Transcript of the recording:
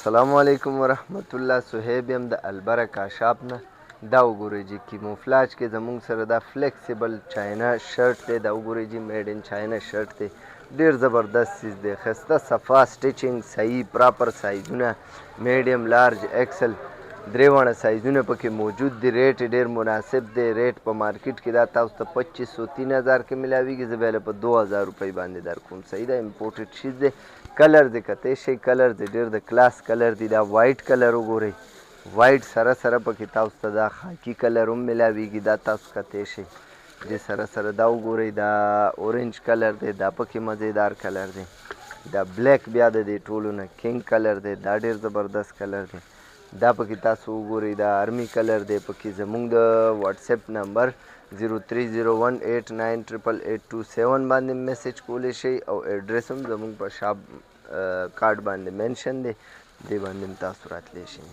السلام علیکم ورحمت الله. صهیب یم د البرکه شاپ نه. دا وګورئ جی کیموفلاج کې زمونږ سره دا فلیکسیبل چاینا شرټ دی. دا وګورئ جی میډ ان چاینا شرټ دی. ډېر زبردست چیز دی، ښایسته صفا سټیچنګ صحیح پراپر سایزونه میډیم لارج ایکسل درې واړه سایزونه پکې موجود دي. ریټ یې ډېر مناسب دی. ریټ په مارکیټ کې دا تاسو ته 2500-3000 کې ملاویږي. زه به یې په 2000 روپۍ باندې درکوم. صحیح ده، امپورټډ شیز دی. کلر دی کتی شي، کلر دی ډېر د کلاس کلر دی. دا وایټ کلر وګورئ، وایټ سره سره پکې تاسو ته دا خاکي کلر هم ملاویږي. دا تاسو کتی شي دې سره سره دا وګورئ، دا اورنج کلر دی، دا پکې مزیدار کلر دی. دا بلیک بیا د دې ټولو نه کینګ کلر دی، دا ډېر زبردست کلر دی. دا پکې تاسو وګورئ، دا آرمي کلر دی. پکې زمونږ د واتساپ نمبر 0301898827 باندې میسج کولی شئ او ایډرس هم زمونږ په شاپ کارډ باندې مینشن دی، دې باندې هم تاسو راتلی شئ.